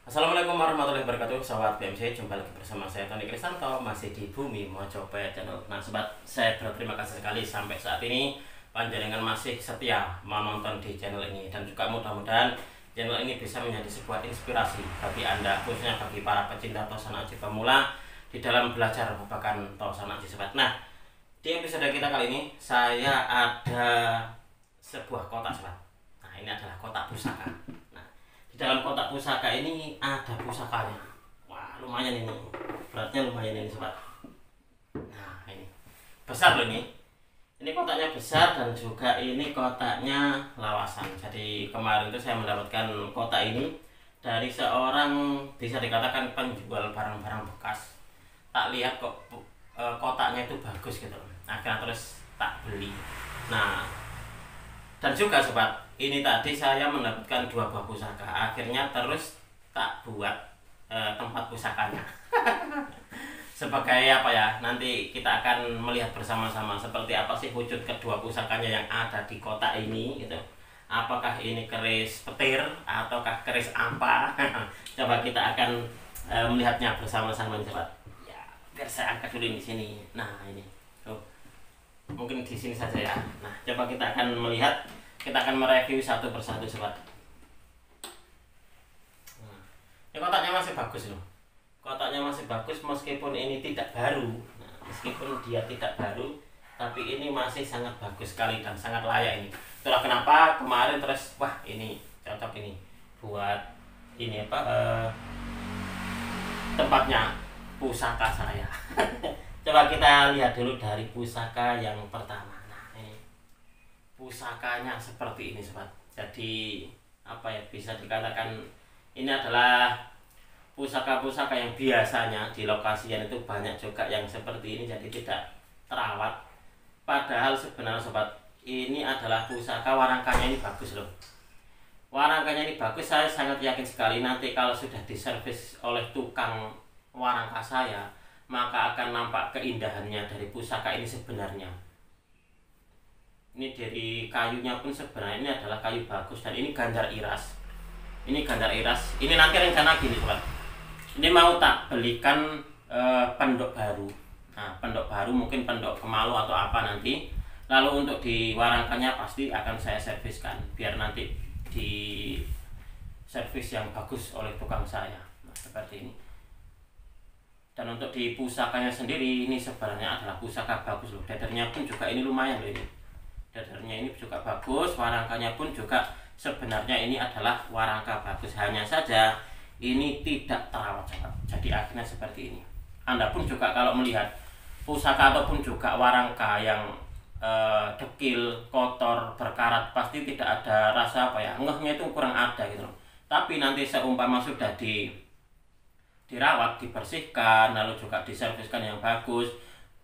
Assalamualaikum warahmatullahi wabarakatuh, sahabat BMC. Jumpa lagi bersama saya Tony Kristanto, masih di Bumi Mojopahit Channel. Nah sobat, saya berterima kasih sekali sampai saat ini panjenengan masih setia menonton di channel ini. Dan juga mudah-mudahan channel ini bisa menjadi sebuah inspirasi bagi Anda, khususnya bagi para pecinta Tosan Aji pemula di dalam belajar babakan Tosan Aji sobat. Nah, di episode kita kali ini saya ada sebuah kotak sobat. Nah, ini adalah kotak pusaka. Di dalam kotak pusaka ini ada pusakanya. Wah, lumayan ini. Beratnya lumayan ini sobat. Nah, ini besar loh ini. Ini kotaknya besar dan juga ini kotaknya lawasan. Jadi kemarin itu saya mendapatkan kotak ini dari seorang, bisa dikatakan penjual barang-barang bekas. Tak lihat kok kotaknya itu bagus gitu. Akhirnya terus tak beli. Nah, dan juga sobat, ini tadi saya mendapatkan 2 buah pusaka. Akhirnya terus tak buat tempat pusakanya. Sebagai apa ya, nanti kita akan melihat bersama-sama seperti apa sih wujud kedua pusakanya yang ada di kotak ini gitu. Apakah ini keris petir ataukah keris ampa? Coba kita akan melihatnya bersama-sama sobat. Ya, biar saya angkat dulu di sini. Nah, ini. Tuh. Mungkin di sini saja ya. Nah, coba kita akan melihat, kita akan mereview satu persatu sobat. Nah, ini kotaknya masih bagus loh. Kotaknya masih bagus meskipun ini tidak baru. Nah, meskipun dia tidak baru, tapi ini masih sangat bagus sekali dan sangat layak ini. Itulah kenapa kemarin terus wah ini cocok ini buat ini apa tempatnya pusaka saya. Coba kita lihat dulu dari pusaka yang pertama. Nah, ini pusakanya seperti ini sobat. Jadi apa ya, bisa dikatakan ini adalah pusaka-pusaka yang biasanya di lokasian itu banyak juga yang seperti ini, jadi tidak terawat. Padahal sebenarnya sobat, ini adalah pusaka warangkanya ini bagus loh. Warangkanya ini bagus, saya sangat yakin sekali nanti kalau sudah diservis oleh tukang warangka saya, maka akan nampak keindahannya dari pusaka ini sebenarnya. Ini dari kayunya pun sebenarnya ini adalah kayu bagus, dan ini ganjar iras. Ini ganjar iras. Ini nanti rencana gini sobat. Ini mau tak belikan pendok baru. Nah, pendok baru mungkin pendok kemalu atau apa nanti. Lalu untuk di warangkanya pasti akan saya serviskan biar nanti di servis yang bagus oleh tukang saya. Nah, seperti ini. Dan untuk di pusakanya sendiri ini sebenarnya adalah pusaka bagus loh. Dadarnya pun juga ini lumayan loh ini. Dadarnya ini juga bagus, warangkanya pun juga sebenarnya ini adalah warangka bagus. Hanya saja ini tidak terawat sobat. Jadi akhirnya seperti ini. Anda pun juga kalau melihat pusaka ataupun juga warangka yang dekil, kotor, berkarat, pasti tidak ada rasa apa ya, ngehnya itu kurang ada gitu loh. Tapi nanti seumpama sudah dirawat, dibersihkan, lalu juga diserviskan yang bagus,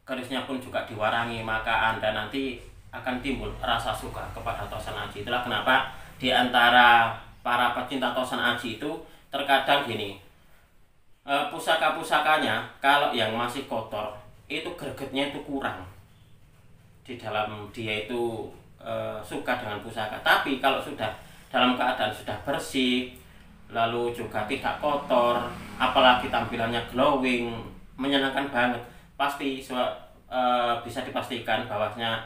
kerisnya pun juga diwarangi, maka Anda nanti akan timbul rasa suka kepada Tosan Aji. Itulah kenapa di antara para pecinta Tosan Aji itu terkadang gini, pusaka-pusakanya kalau yang masih kotor itu gregetnya itu kurang di dalam dia itu suka dengan pusaka. Tapi kalau sudah dalam keadaan sudah bersih, lalu juga tidak kotor, apalagi tampilannya glowing, menyenangkan banget, pasti bisa dipastikan bahwasanya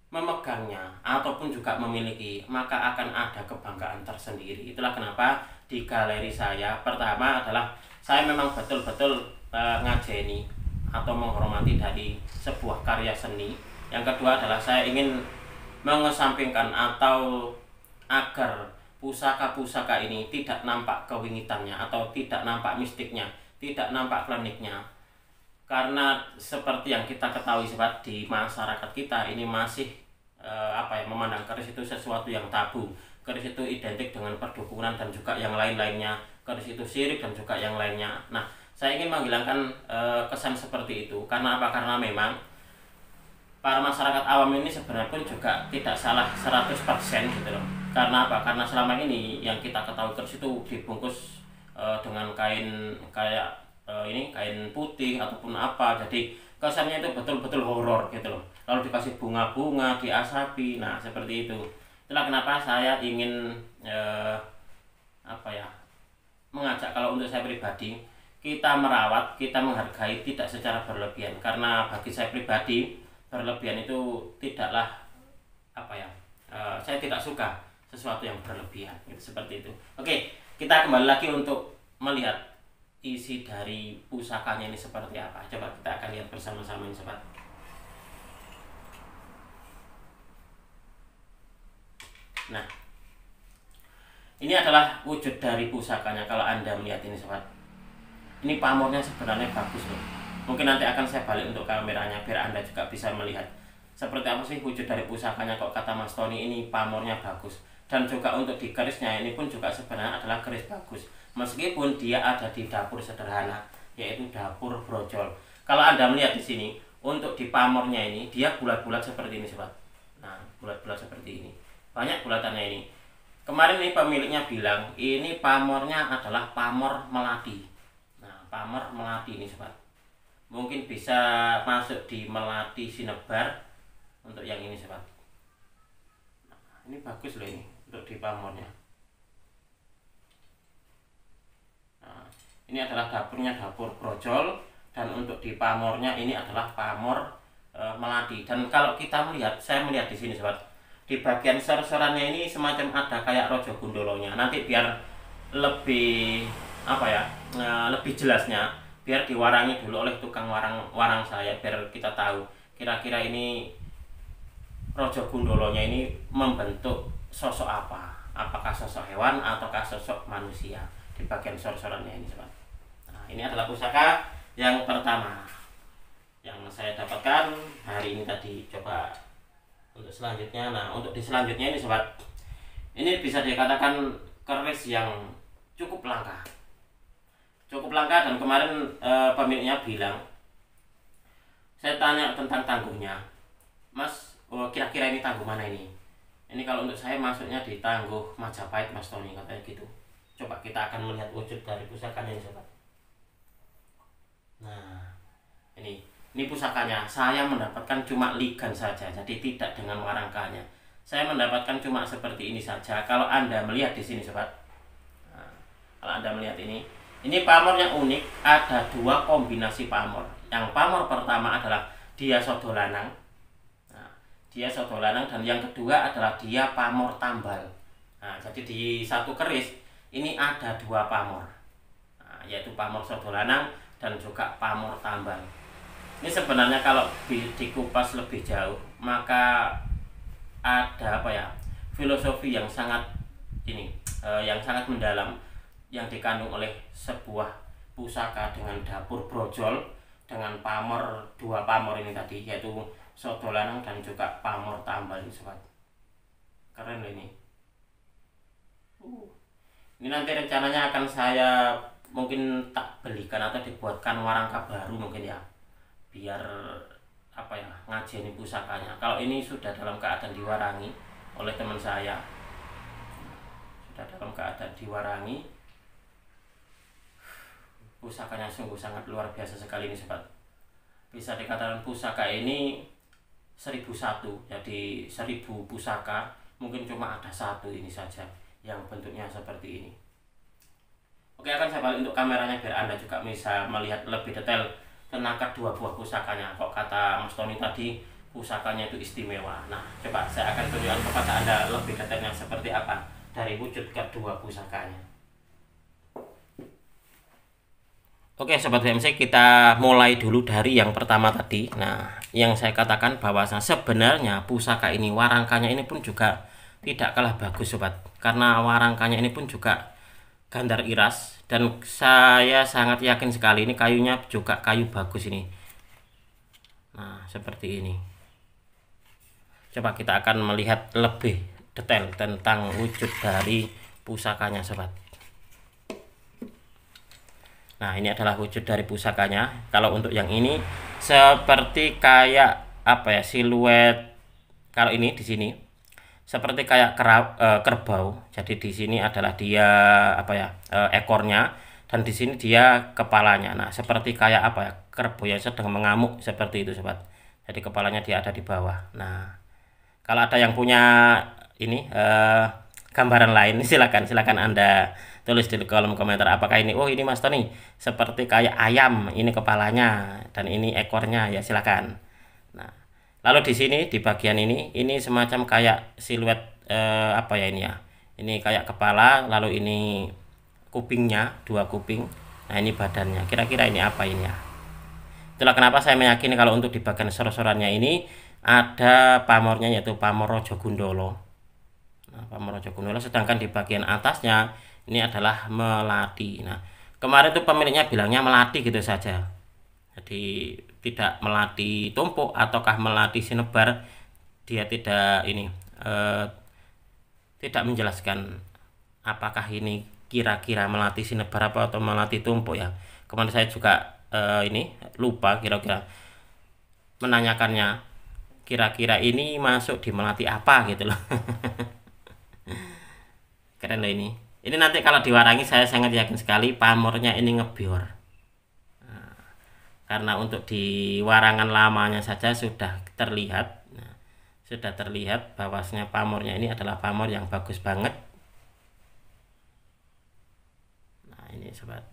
memegangnya ataupun juga memiliki, maka akan ada kebanggaan tersendiri. Itulah kenapa di galeri saya pertama adalah saya memang betul-betul ngajeni atau menghormati dari sebuah karya seni. Yang kedua adalah saya ingin mengesampingkan atau agar pusaka-pusaka ini tidak nampak kewingitannya atau tidak nampak mistiknya, tidak nampak kliniknya. Karena seperti yang kita ketahui sobat, di masyarakat kita ini masih memandang keris itu sesuatu yang tabu. Keris itu identik dengan perdukunan dan juga yang lain-lainnya. Keris itu syirik dan juga yang lainnya. Nah, saya ingin menghilangkan kesan seperti itu. Karena apa? Karena memang para masyarakat awam ini sebenarnya pun juga tidak salah 100% gitu loh. Karena apa? Karena selama ini yang kita ketahui keris itu dibungkus dengan kain kayak kain putih ataupun apa. Jadi kesannya itu betul-betul horor gitu loh. Lalu dikasih bunga-bunga, diasapi. Nah, seperti itu. Itulah kenapa saya ingin mengajak kalau kalau untuk saya pribadi, kita merawat, kita menghargai tidak secara berlebihan, karena bagi saya pribadi berlebihan itu tidaklah apa ya, saya tidak suka sesuatu yang berlebihan gitu, seperti itu. Oke, kita kembali lagi untuk melihat isi dari pusakanya ini seperti apa. Coba kita akan lihat bersama-sama ini sobat. Nah, ini adalah wujud dari pusakanya. Kalau Anda melihat ini sobat, ini pamornya sebenarnya bagus loh. Mungkin nanti akan saya balik untuk kameranya biar Anda juga bisa melihat seperti apa sih wujud dari pusakanya. Kok kata Mas Tony ini pamornya bagus, dan juga untuk di kerisnya ini pun juga sebenarnya adalah keris bagus, meskipun dia ada di dapur sederhana, yaitu dapur brojol. Kalau Anda melihat di sini, untuk di pamornya ini dia bulat-bulat seperti ini sobat. Nah, bulat-bulat seperti ini, banyak bulatannya ini. Kemarin nih pemiliknya bilang ini pamornya adalah pamor melati. Nah, pamor melati ini sobat, mungkin bisa masuk di melati sinebar untuk yang ini sobat. Nah, ini bagus loh ini untuk di pamornya. Nah, ini adalah dapurnya dapur brojol, dan untuk di pamornya ini adalah pamor melati. Dan kalau kita melihat, saya melihat di sini sobat, di bagian sor-sorannya ini semacam ada kayak rojo gundolonya. Nanti biar lebih apa ya, lebih jelasnya, biar diwarangi dulu oleh tukang warang saya, biar kita tahu kira-kira ini rojo gundolonya ini membentuk sosok apa, apakah sosok hewan ataukah sosok manusia di bagian sor-sorannya ini sobat. Nah, ini adalah pusaka yang pertama yang saya dapatkan hari ini tadi. Coba untuk selanjutnya, nah untuk di selanjutnya ini sobat, ini bisa dikatakan keris yang cukup langka, dan kemarin pemiliknya bilang, saya tanya tentang tangguhnya, Mas, kira-kira ini tangguh mana ini? Ini kalau untuk saya masuknya di tangguh Majapahit Mas Tony, katanya gitu. Coba kita akan melihat wujud dari pusakanya ini sobat. Nah, ini pusakanya. Saya mendapatkan cuma ligan saja, jadi tidak dengan warangkanya. Saya mendapatkan cuma seperti ini saja. Kalau Anda melihat di sini sobat, nah, kalau Anda melihat ini pamor yang unik. Ada dua kombinasi pamor. Yang pamor pertama adalah dia sodolanang. Nah, dia sodolanang, dan yang kedua adalah dia pamor tambal. Nah, jadi di satu keris ini ada dua pamor, nah, yaitu pamor sodolanang dan juga pamor tambal. Ini sebenarnya kalau dikupas lebih jauh, maka ada apa ya, filosofi yang sangat yang sangat mendalam yang dikandung oleh sebuah pusaka dengan dapur brojol, dengan pamor, dua pamor ini tadi, yaitu sodolanang dan juga pamor tambal ini sobat. Keren loh ini. Ini nanti rencananya akan saya mungkin tak belikan atau dibuatkan warangka baru mungkin ya, biar apa ya, ngajeni pusakanya. Kalau ini sudah dalam keadaan diwarangi oleh teman saya, pusakanya sungguh sangat luar biasa sekali ini sobat. Bisa dikatakan pusaka ini 1001, jadi 1000 pusaka mungkin cuma ada satu ini saja yang bentuknya seperti ini. Oke, akan saya balik untuk kameranya biar Anda juga bisa melihat lebih detail tentang kedua buah pusakanya. Kok kata Mas Tony tadi pusakanya itu istimewa. Nah, coba saya akan tunjukkan kepada Anda lebih detailnya seperti apa dari wujud kedua pusakanya. Oke sobat BMC, kita mulai dulu dari yang pertama tadi. Nah, yang saya katakan bahwa sebenarnya pusaka ini, warangkanya ini pun juga tidak kalah bagus sobat, karena warangkanya ini pun juga gandar iras, dan saya sangat yakin sekali ini kayunya juga kayu bagus ini. Nah, seperti ini. Coba kita akan melihat lebih detail tentang wujud dari pusakanya sobat. Nah, ini adalah wujud dari pusakanya. Kalau untuk yang ini seperti kayak apa ya, siluet. Kalau ini di sini seperti kayak kerbau. Jadi di sini adalah dia apa ya, ekornya, dan di sini dia kepalanya. Nah, seperti kayak apa ya, kerbau yang sedang mengamuk seperti itu sobat. Jadi kepalanya dia ada di bawah. Nah, kalau ada yang punya ini gambaran lain, silakan Anda Tulis di kolom komentar apakah ini, oh ini Mas Tony seperti kayak ayam, ini kepalanya dan ini ekornya, ya silakan. Nah, lalu di sini di bagian ini semacam kayak siluet apa ya ini ya. Ini kayak kepala, lalu ini kupingnya, 2 kuping. Nah, ini badannya. Kira-kira ini apa ini ya? Itulah kenapa saya meyakini kalau untuk di bagian sor-sorannya ini ada pamornya, yaitu pamor Raja Gundala. Nah, pamor Raja Gundala, sedangkan di bagian atasnya ini adalah melati. Nah, kemarin tuh pemiliknya bilangnya melati gitu saja. Jadi tidak melati tumpuk ataukah melati sinebar. Dia tidak ini tidak menjelaskan apakah ini kira-kira melati sinebar apa atau melati tumpuk ya. Kemarin saya juga ini lupa kira-kira menanyakannya, kira-kira ini masuk di melati apa gitu loh. Keren loh ini. Ini nanti kalau diwarangi saya sangat yakin sekali pamornya ini ngebior. Nah, karena untuk di warangan lamanya saja sudah terlihat. Nah, sudah terlihat bahwasanya pamornya ini adalah pamor yang bagus banget. Nah, ini sobat.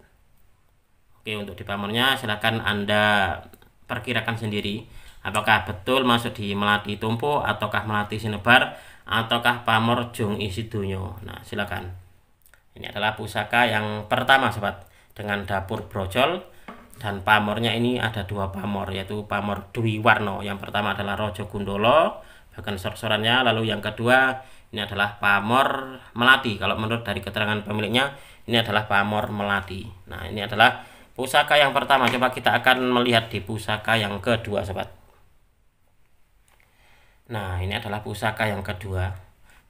Oke, untuk di pamornya silahkan Anda perkirakan sendiri apakah betul masuk di melati tumpuk ataukah melati sinebar ataukah pamor Jung Isi Dunyo. Nah, silakan. Ini adalah pusaka yang pertama sobat, dengan dapur brojol, dan pamornya ini ada 2 pamor, yaitu pamor Dwi Warno. Yang pertama adalah Raja Gundala bagian sor-sorannya, lalu yang kedua ini adalah pamor melati. Kalau menurut dari keterangan pemiliknya ini adalah pamor melati. Nah, ini adalah pusaka yang pertama. Coba kita akan melihat di pusaka yang kedua sobat. Nah, ini adalah pusaka yang kedua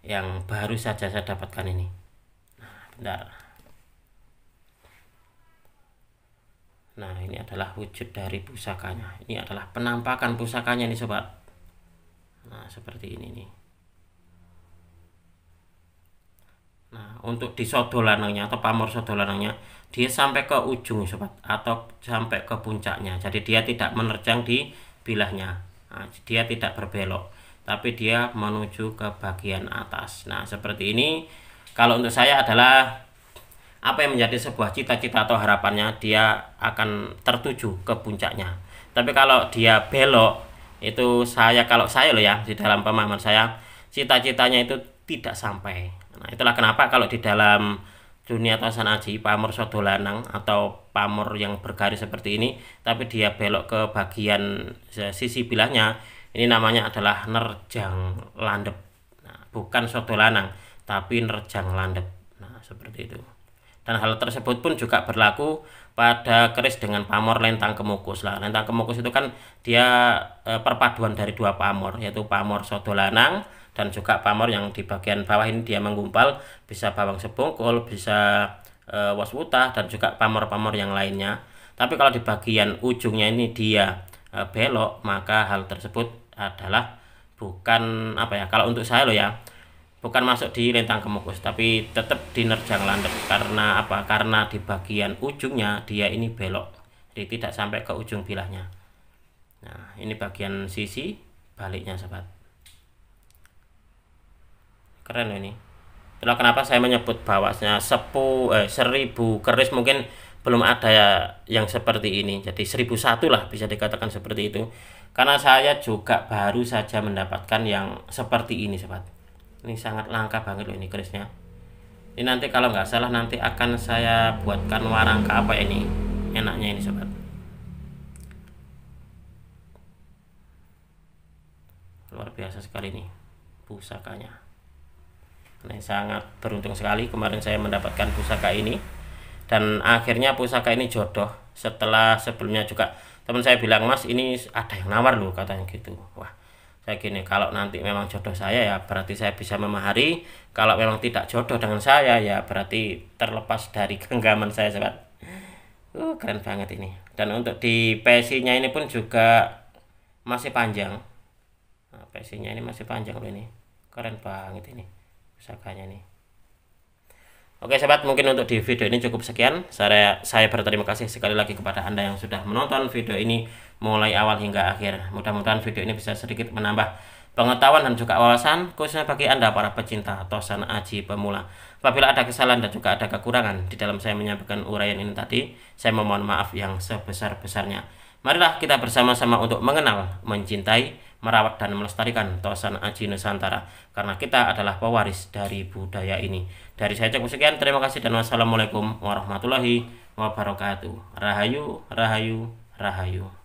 yang baru saja saya dapatkan ini. Bentar. Nah, ini adalah wujud dari pusakanya. Ini adalah penampakan pusakanya nih sobat. Nah, seperti ini nih. Nah, untuk di sodolanangnya atau pamor sodolanangnya, dia sampai ke ujung sobat, atau sampai ke puncaknya. Jadi dia tidak menerjang di bilahnya. Nah, dia tidak berbelok, tapi dia menuju ke bagian atas. Nah, seperti ini. Kalau untuk saya adalah apa yang menjadi sebuah cita-cita atau harapannya, dia akan tertuju ke puncaknya. Tapi kalau dia belok, itu kalau saya loh ya, di dalam pemahaman saya, cita-citanya itu tidak sampai. Nah, itulah kenapa kalau di dalam dunia Tosan Aji, pamor sodolanang atau pamor yang bergaris seperti ini, tapi dia belok ke bagian sisi bilahnya, ini namanya adalah nerjang landep. Nah, bukan sodolanang, tapi nerjang landep. Nah, seperti itu. Dan hal tersebut pun juga berlaku pada keris dengan pamor lentang kemukus lah. Lentang kemukus itu kan dia perpaduan dari 2 pamor, yaitu pamor sodolanang dan juga pamor yang di bagian bawah ini dia menggumpal, bisa bawang sebungkul, bisa waswutah, dan juga pamor-pamor yang lainnya. Tapi kalau di bagian ujungnya ini dia belok, maka hal tersebut adalah bukan apa ya, kalau untuk saya loh ya, bukan masuk di lentang kemukus, tapi tetap di nerjang landep. Karena apa? Karena di bagian ujungnya dia ini belok, jadi tidak sampai ke ujung bilahnya. Nah, ini bagian sisi baliknya sobat. Keren ini. Itulah kenapa saya menyebut bahwasanya 1000 keris mungkin belum ada yang seperti ini. Jadi 1001 lah bisa dikatakan seperti itu. Karena saya juga baru saja mendapatkan yang seperti ini sobat. Ini sangat langka banget loh ini kerisnya. Ini nanti kalau nggak salah nanti akan saya buatkan warangka apa ini enaknya ini sobat. Luar biasa sekali nih pusakanya. Nah, sangat beruntung sekali kemarin saya mendapatkan pusaka ini, dan akhirnya pusaka ini jodoh. Setelah sebelumnya juga teman saya bilang, Mas ini ada yang nawar loh katanya gitu. Wah, saya gini, kalau nanti memang jodoh saya ya berarti saya bisa memahari, kalau memang tidak jodoh dengan saya ya berarti terlepas dari genggaman saya sobat. Keren banget ini. Dan untuk di PSI nya ini pun juga masih panjang. Nah, PSI nya ini masih panjang loh ini. Keren banget ini pusakanya nih. Oke sobat, mungkin untuk di video ini cukup sekian. Saya berterima kasih sekali lagi kepada Anda yang sudah menonton video ini mulai awal hingga akhir. Mudah-mudahan video ini bisa sedikit menambah pengetahuan dan juga wawasan khususnya bagi Anda para pecinta Tosan Aji pemula. Apabila ada kesalahan dan juga ada kekurangan di dalam saya menyampaikan uraian ini tadi, saya memohon maaf yang sebesar-besarnya. Marilah kita bersama-sama untuk mengenal, mencintai, merawat dan melestarikan Tosan Aji Nusantara, karena kita adalah pewaris dari budaya ini. Dari saya cukup sekian, terima kasih dan wassalamualaikum warahmatullahi wabarakatuh. Rahayu, rahayu, rahayu.